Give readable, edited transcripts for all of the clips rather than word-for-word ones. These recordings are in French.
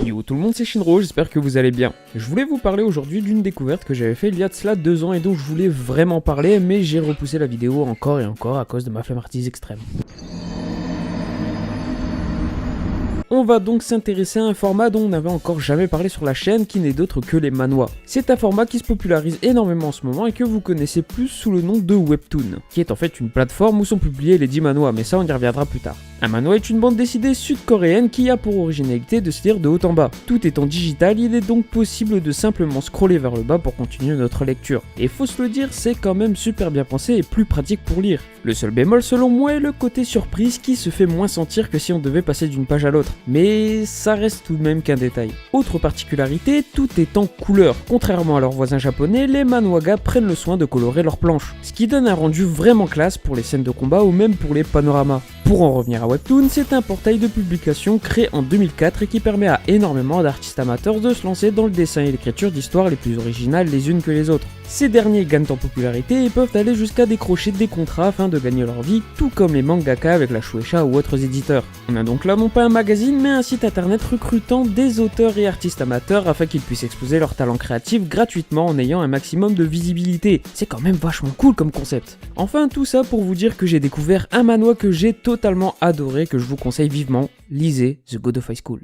Yo tout le monde, c'est Shinro, j'espère que vous allez bien. Je voulais vous parler aujourd'hui d'une découverte que j'avais fait il y a de cela 2 ans et dont je voulais vraiment parler, mais j'ai repoussé la vidéo encore et encore à cause de ma flemmardise extrême. On va donc s'intéresser à un format dont on n'avait encore jamais parlé sur la chaîne, qui n'est d'autre que les manhwas. C'est un format qui se popularise énormément en ce moment et que vous connaissez plus sous le nom de Webtoon, qui est en fait une plateforme où sont publiés les 10 manhwas, mais ça on y reviendra plus tard. Un manhwa est une bande dessinée sud-coréenne qui a pour originalité de se lire de haut en bas. Tout étant digital, il est donc possible de simplement scroller vers le bas pour continuer notre lecture. Et faut se le dire, c'est quand même super bien pensé et plus pratique pour lire. Le seul bémol selon moi est le côté surprise qui se fait moins sentir que si on devait passer d'une page à l'autre. Mais ça reste tout de même qu'un détail. Autre particularité, tout est en couleur. Contrairement à leurs voisins japonais, les manhwagas prennent le soin de colorer leurs planches. Ce qui donne un rendu vraiment classe pour les scènes de combat ou même pour les panoramas. Pour en revenir à Webtoon, c'est un portail de publication créé en 2004 et qui permet à énormément d'artistes amateurs de se lancer dans le dessin et l'écriture d'histoires les plus originales les unes que les autres. Ces derniers gagnent en popularité et peuvent aller jusqu'à décrocher des contrats afin de gagner leur vie, tout comme les mangaka avec la Shueisha ou autres éditeurs. On a donc là non pas un magazine mais un site internet recrutant des auteurs et artistes amateurs afin qu'ils puissent exposer leurs talents créatifs gratuitement en ayant un maximum de visibilité. C'est quand même vachement cool comme concept. Enfin tout ça pour vous dire que j'ai découvert un manhwa que j'ai totalement adoré, que je vous conseille vivement, lisez The God of High School.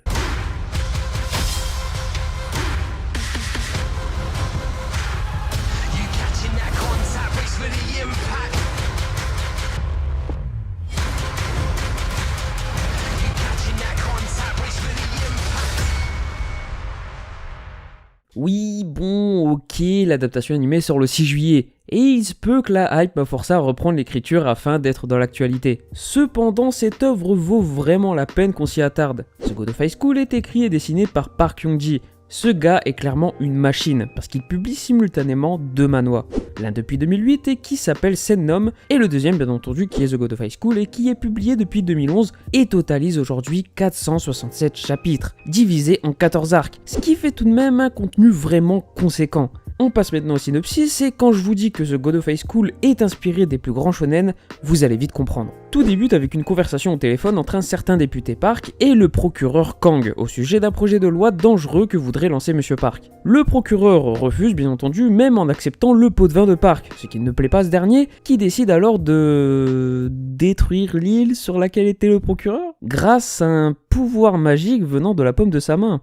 Oui, bon, ok, l'adaptation animée sort le 6 juillet, et il se peut que la hype m'a forcé à reprendre l'écriture afin d'être dans l'actualité. Cependant, cette œuvre vaut vraiment la peine qu'on s'y attarde. The God of High School est écrit et dessiné par Park Young-ji. Ce gars est clairement une machine, parce qu'il publie simultanément 2 manhwas. L'un depuis 2008 et qui s'appelle Sennom, et le deuxième bien entendu qui est The God of High School et qui est publié depuis 2011 et totalise aujourd'hui 467 chapitres, divisés en 14 arcs, ce qui fait tout de même un contenu vraiment conséquent. On passe maintenant au synopsis, et quand je vous dis que The God of High School est inspiré des plus grands shonen, vous allez vite comprendre. Tout débute avec une conversation au téléphone entre un certain député Park et le procureur Kang, au sujet d'un projet de loi dangereux que voudrait lancer Monsieur Park. Le procureur refuse bien entendu, même en acceptant le pot de vin de Park, ce qui ne plaît pas à ce dernier, qui décide alors de détruire l'île sur laquelle était le procureur, grâce à un pouvoir magique venant de la paume de sa main.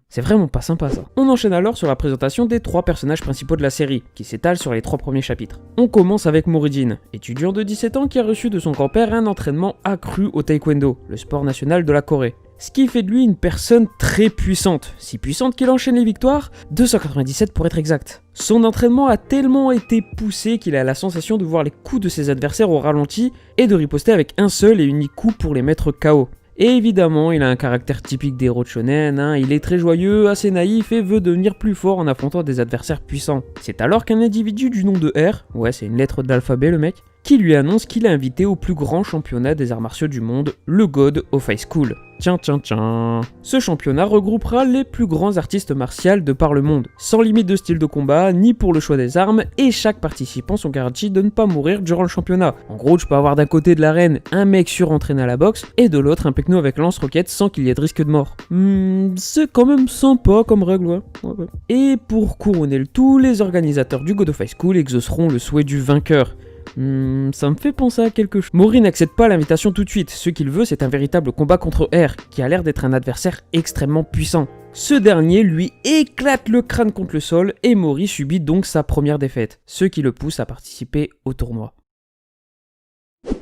C'est vraiment pas sympa ça. On enchaîne alors sur la présentation des 3 personnages principaux de la série, qui s'étalent sur les 3 premiers chapitres. On commence avec Morijin, étudiant de 17 ans qui a reçu de son grand-père un entraînement accru au taekwondo, le sport national de la Corée. Ce qui fait de lui une personne très puissante, si puissante qu'il enchaîne les victoires, 297 pour être exact. Son entraînement a tellement été poussé qu'il a la sensation de voir les coups de ses adversaires au ralenti et de riposter avec un seul et unique coup pour les mettre KO. Et évidemment, il a un caractère typique des héros de shonen, il est très joyeux, assez naïf et veut devenir plus fort en affrontant des adversaires puissants. C'est alors qu'un individu du nom de R, ouais c'est une lettre de l'alphabet le mec, qui lui annonce qu'il est invité au plus grand championnat des arts martiaux du monde, le God of High School. Tiens. Ce championnat regroupera les plus grands artistes martiaux de par le monde, sans limite de style de combat, ni pour le choix des armes, et chaque participant sont garantis de ne pas mourir durant le championnat. En gros, je peux avoir d'un côté de l'arène un mec surentraîné à la boxe, et de l'autre un pecno avec lance-roquette sans qu'il y ait de risque de mort. C'est quand même sympa comme règle, ouais. Et pour couronner le tout, les organisateurs du God of High School exauceront le souhait du vainqueur. Ça me fait penser à quelque chose. Mori n'accepte pas l'invitation tout de suite, ce qu'il veut c'est un véritable combat contre R, qui a l'air d'être un adversaire extrêmement puissant. Ce dernier lui éclate le crâne contre le sol et Mori subit donc sa première défaite, ce qui le pousse à participer au tournoi.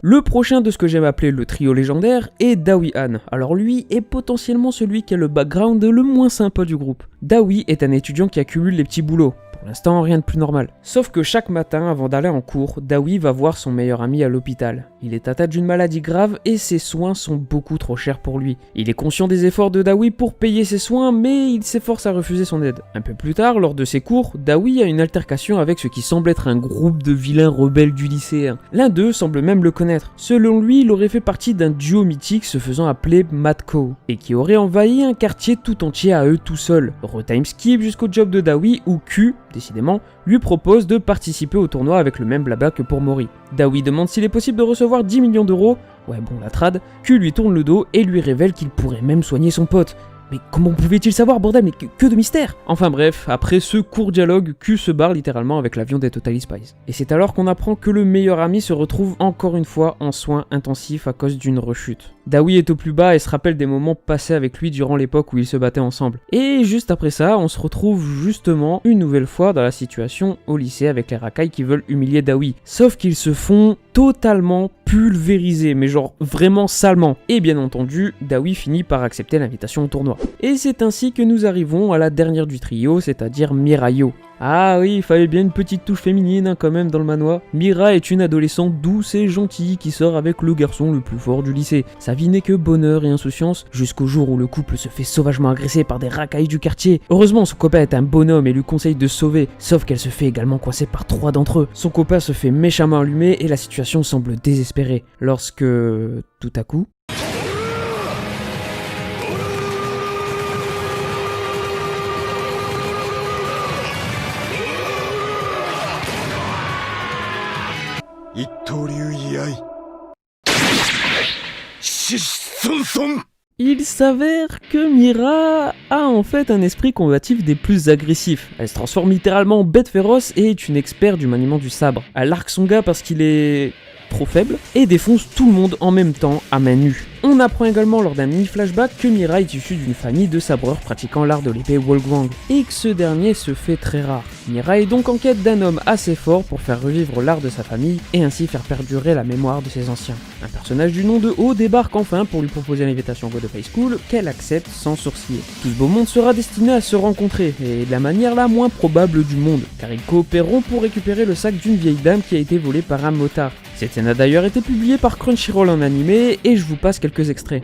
Le prochain de ce que j'aime appeler le trio légendaire est Dawi-Han. Alors lui est potentiellement celui qui a le background le moins sympa du groupe. Dawi est un étudiant qui accumule les petits boulots. Pour l'instant, rien de plus normal. Sauf que chaque matin, avant d'aller en cours, Dawi va voir son meilleur ami à l'hôpital. Il est atteint d'une maladie grave et ses soins sont beaucoup trop chers pour lui. Il est conscient des efforts de Dawi pour payer ses soins, mais il s'efforce à refuser son aide. Un peu plus tard, lors de ses cours, Dawi a une altercation avec ce qui semble être un groupe de vilains rebelles du lycée. L'un d'eux semble même le connaître. Selon lui, il aurait fait partie d'un duo mythique se faisant appeler Madco, et qui aurait envahi un quartier tout entier à eux tout seuls. Retime skip jusqu'au job de Dawi où Q, décidément, lui propose de participer au tournoi avec le même blabla que pour Mori. Dawi demande s'il est possible de recevoir 10 millions d'euros, ouais bon la trad, Q lui tourne le dos et lui révèle qu'il pourrait même soigner son pote. Mais comment pouvait-il savoir, bordel? Mais que de mystère! Enfin bref, après ce court dialogue, Q se barre littéralement avec l'avion des Totally Spies. Et c'est alors qu'on apprend que le meilleur ami se retrouve encore une fois en soins intensifs à cause d'une rechute. Dawi est au plus bas et se rappelle des moments passés avec lui durant l'époque où ils se battaient ensemble. Et juste après ça, on se retrouve justement une nouvelle fois dans la situation au lycée avec les racailles qui veulent humilier Dawi. Sauf qu'ils se font totalement pulvérisés, mais genre vraiment salement. Et bien entendu, Dawi finit par accepter l'invitation au tournoi. Et c'est ainsi que nous arrivons à la dernière du trio, c'est-à-dire Mirayo. Ah oui, il fallait bien une petite touche féminine quand même dans le manoir. Mira est une adolescente douce et gentille qui sort avec le garçon le plus fort du lycée. Sa vie n'est que bonheur et insouciance, jusqu'au jour où le couple se fait sauvagement agresser par des racailles du quartier. Heureusement, son copain est un bonhomme et lui conseille de se sauver, sauf qu'elle se fait également coincer par 3 d'entre eux. Son copain se fait méchamment allumer et la situation semble désespérée. Lorsque, tout à coup... Il s'avère que Mira a en fait un esprit combatif des plus agressifs. Elle se transforme littéralement en bête féroce et est une experte du maniement du sabre. Elle arque son gars parce qu'il est trop faible et défonce tout le monde en même temps à main nue. On apprend également lors d'un mini-flashback que Mira est issue d'une famille de sabreurs pratiquant l'art de l'épée Wolguang, et que ce dernier se fait très rare. Mira est donc en quête d'un homme assez fort pour faire revivre l'art de sa famille et ainsi faire perdurer la mémoire de ses anciens. Un personnage du nom de Ho débarque enfin pour lui proposer l'invitation au God of High School, qu'elle accepte sans sourciller. Tout ce beau monde sera destiné à se rencontrer, et de la manière la moins probable du monde, car ils coopéreront pour récupérer le sac d'une vieille dame qui a été volée par un motard. Cette scène a d'ailleurs été publiée par Crunchyroll en animé, et je vous passe quelques extraits.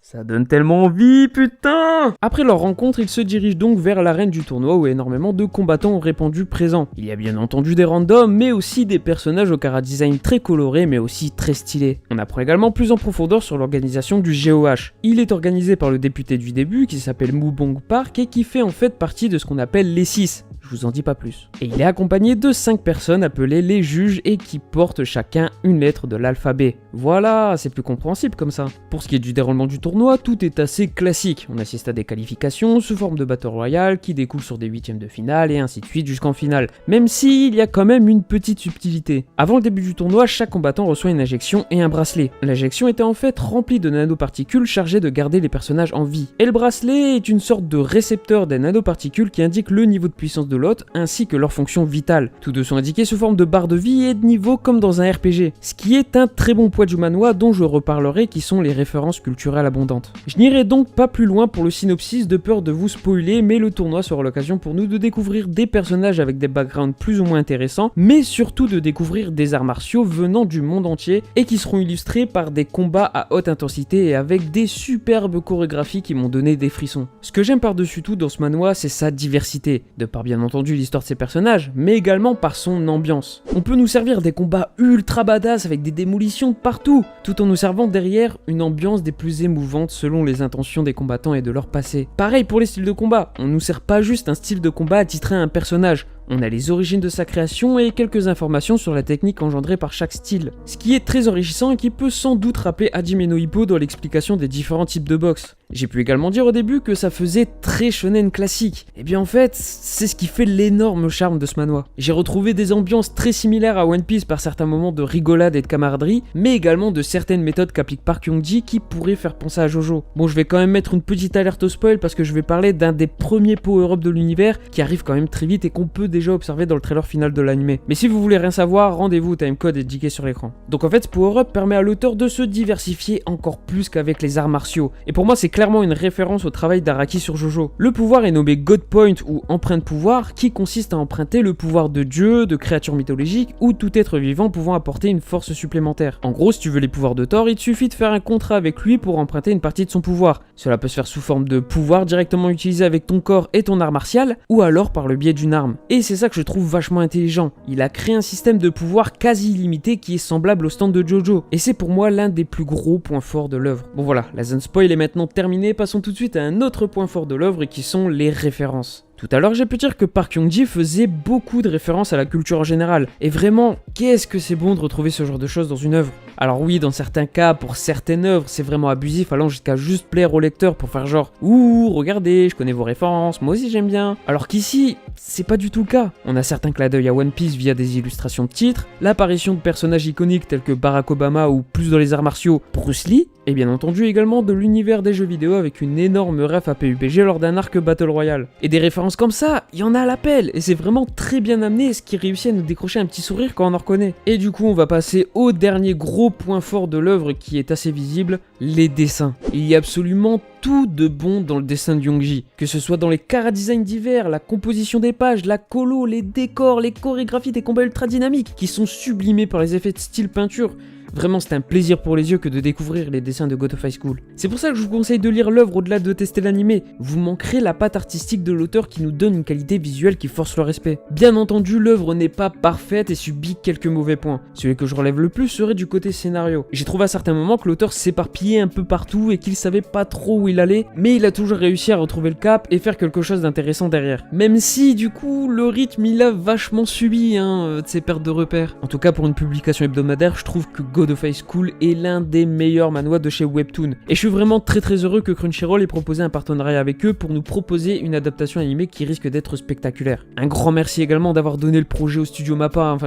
Ça donne tellement envie, putain! Après leur rencontre, ils se dirigent donc vers l'arène du tournoi où énormément de combattants ont répondu présents. Il y a bien entendu des randoms, mais aussi des personnages au chara-design très colorés, mais aussi très stylés. On apprend également plus en profondeur sur l'organisation du GOH. Il est organisé par le député du début, qui s'appelle Mubong Park, et qui fait en fait partie de ce qu'on appelle les 6. Je vous en dis pas plus. Et il est accompagné de 5 personnes appelées les juges et qui portent chacun une lettre de l'alphabet. Voilà, c'est plus compréhensible comme ça. Pour ce qui est du déroulement du tournoi, tout est assez classique. On assiste à des qualifications sous forme de Battle Royale qui découlent sur des huitièmes de finale et ainsi de suite jusqu'en finale. Même s'il y a quand même une petite subtilité. Avant le début du tournoi, chaque combattant reçoit une injection et un bracelet. L'injection était en fait remplie de nanoparticules chargées de garder les personnages en vie. Et le bracelet est une sorte de récepteur des nanoparticules qui indique le niveau de puissance de l'autre ainsi que leurs fonctions vitales. Tous deux sont indiqués sous forme de barres de vie et de niveau comme dans un RPG, ce qui est un très bon poids du manhwa dont je reparlerai qui sont les références culturelles abondantes. Je n'irai donc pas plus loin pour le synopsis de peur de vous spoiler, mais le tournoi sera l'occasion pour nous de découvrir des personnages avec des backgrounds plus ou moins intéressants, mais surtout de découvrir des arts martiaux venant du monde entier et qui seront illustrés par des combats à haute intensité et avec des superbes chorégraphies qui m'ont donné des frissons. Ce que j'aime par-dessus tout dans ce manhwa, c'est sa diversité, de par bien entendu l'histoire de ses personnages, mais également par son ambiance. On peut nous servir des combats ultra badass avec des démolitions de partout, tout en nous servant derrière une ambiance des plus émouvantes selon les intentions des combattants et de leur passé. Pareil pour les styles de combat, on nous sert pas juste un style de combat attitré à un personnage, on a les origines de sa création et quelques informations sur la technique engendrée par chaque style. Ce qui est très enrichissant et qui peut sans doute rappeler Hajime no Ippo dans l'explication des différents types de boxe. J'ai pu également dire au début que ça faisait très shonen classique. Et bien en fait, c'est ce qui fait l'énorme charme de ce manhwa. J'ai retrouvé des ambiances très similaires à One Piece par certains moments de rigolade et de camaraderie, mais également de certaines méthodes qu'applique Park Hyung-ji qui pourraient faire penser à Jojo. Bon, je vais quand même mettre une petite alerte au spoil parce que je vais parler d'un des premiers power-up de l'univers qui arrive quand même très vite et qu'on peut déjà observer dans le trailer final de l'anime. Mais si vous voulez rien savoir, rendez-vous au timecode indiqué sur l'écran. Donc en fait, ce power-up permet à l'auteur de se diversifier encore plus qu'avec les arts martiaux. Et pour moi, c'est clairement une référence au travail d'Araki sur Jojo. Le pouvoir est nommé God Point ou empreinte pouvoir, qui consiste à emprunter le pouvoir de dieu, de créatures mythologiques ou tout être vivant pouvant apporter une force supplémentaire. En gros, si tu veux les pouvoirs de Thor, il te suffit de faire un contrat avec lui pour emprunter une partie de son pouvoir. Cela peut se faire sous forme de pouvoir directement utilisé avec ton corps et ton art martial, ou alors par le biais d'une arme. Et c'est ça que je trouve vachement intelligent. Il a créé un système de pouvoir quasi illimité qui est semblable au stand de Jojo. Et c'est pour moi l'un des plus gros points forts de l'œuvre. Bon voilà, la zone spoil est maintenant terminée, passons tout de suite à un autre point fort de l'œuvre qui sont les références. Tout à l'heure, j'ai pu dire que Park Young-ji faisait beaucoup de références à la culture en général. Et vraiment, qu'est-ce que c'est bon de retrouver ce genre de choses dans une œuvre. Alors oui, dans certains cas, pour certaines œuvres, c'est vraiment abusif, allant jusqu'à juste plaire au lecteur pour faire genre « Ouh, regardez, je connais vos références, moi aussi j'aime bien ». Alors qu'ici, c'est pas du tout le cas. On a certains clins d'œil à One Piece via des illustrations de titres, l'apparition de personnages iconiques tels que Barack Obama ou plus dans les arts martiaux, Bruce Lee, et bien entendu également de l'univers des jeux vidéo avec une énorme ref à PUBG lors d'un arc Battle Royale. Et des références comme ça, il y en a à l'appel, et c'est vraiment très bien amené, ce qui réussit à nous décrocher un petit sourire quand on en reconnaît. Et du coup, on va passer au dernier gros point fort de l'œuvre qui est assez visible, les dessins. Il y a absolument tout de bon dans le dessin de Young-ji, que ce soit dans les chara-designs divers, la composition des pages, la colo, les décors, les chorégraphies des combats ultra dynamiques, qui sont sublimés par les effets de style peinture. Vraiment, c'est un plaisir pour les yeux que de découvrir les dessins de God of High School. C'est pour ça que je vous conseille de lire l'œuvre au-delà de tester l'animé. Vous manquerez la patte artistique de l'auteur qui nous donne une qualité visuelle qui force le respect. Bien entendu, l'œuvre n'est pas parfaite et subit quelques mauvais points. Celui que je relève le plus serait du côté scénario. J'ai trouvé à certains moments que l'auteur s'éparpillait un peu partout et qu'il savait pas trop où il allait, mais il a toujours réussi à retrouver le cap et faire quelque chose d'intéressant derrière. Même si, du coup, le rythme il a vachement subi de ses pertes de repères. En tout cas, pour une publication hebdomadaire, je trouve que God of High School est l'un des meilleurs manhwas de chez Webtoon. Et je suis vraiment très heureux que Crunchyroll ait proposé un partenariat avec eux pour nous proposer une adaptation animée qui risque d'être spectaculaire. Un grand merci également d'avoir donné le projet au studio Mappa,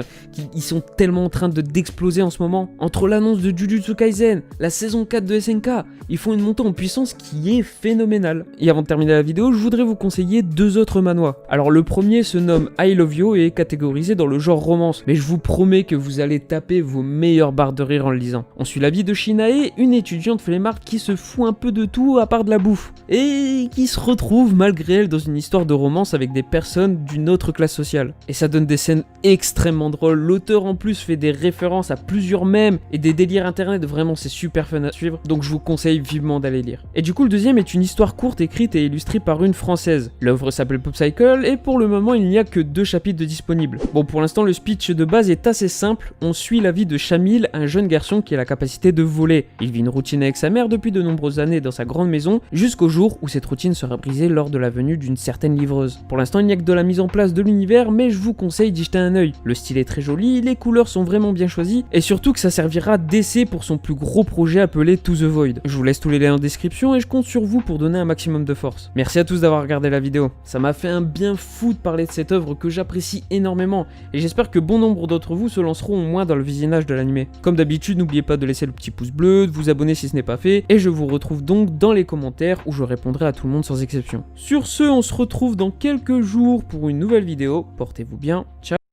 ils sont tellement en train d'exploser en ce moment. Entre l'annonce de Jujutsu Kaisen, la saison 4 de SNK, ils font une montée en puissance qui est phénoménale. Et avant de terminer la vidéo, je voudrais vous conseiller deux autres manhwas. Alors le premier se nomme I Love You et est catégorisé dans le genre romance, mais je vous promets que vous allez taper vos meilleures barres de rire en le lisant. On suit la vie de Shinae, une étudiante flemmarde qui se fout un peu de tout à part de la bouffe, et qui se retrouve malgré elle dans une histoire de romance avec des personnes d'une autre classe sociale. Et ça donne des scènes extrêmement drôles, l'auteur en plus fait des références à plusieurs mèmes et des délires internet, vraiment c'est super fun à suivre, donc je vous conseille vivement d'aller lire. Et du coup le deuxième est une histoire courte écrite et illustrée par une française. L'œuvre s'appelle Popcycle et pour le moment il n'y a que 2 chapitres de disponibles. Bon, pour l'instant le speech de base est assez simple, on suit la vie de Shamil, un jeune garçon qui a la capacité de voler. Il vit une routine avec sa mère depuis de nombreuses années dans sa grande maison, jusqu'au jour où cette routine sera brisée lors de la venue d'une certaine livreuse. Pour l'instant il n'y a que de la mise en place de l'univers, mais je vous conseille d'y jeter un œil. Le style est très joli, les couleurs sont vraiment bien choisies, et surtout que ça servira d'essai pour son plus gros projet appelé To The Void. Je vous laisse tous les liens en description et je compte sur vous pour donner un maximum de force. Merci à tous d'avoir regardé la vidéo, ça m'a fait un bien fou de parler de cette œuvre que j'apprécie énormément, et j'espère que bon nombre d'entre vous se lanceront au moins dans le visionnage de l'anime. Comme d'habitude, n'oubliez pas de laisser le petit pouce bleu, de vous abonner si ce n'est pas fait, et je vous retrouve donc dans les commentaires où je répondrai à tout le monde sans exception. Sur ce, on se retrouve dans quelques jours pour une nouvelle vidéo, portez-vous bien, ciao.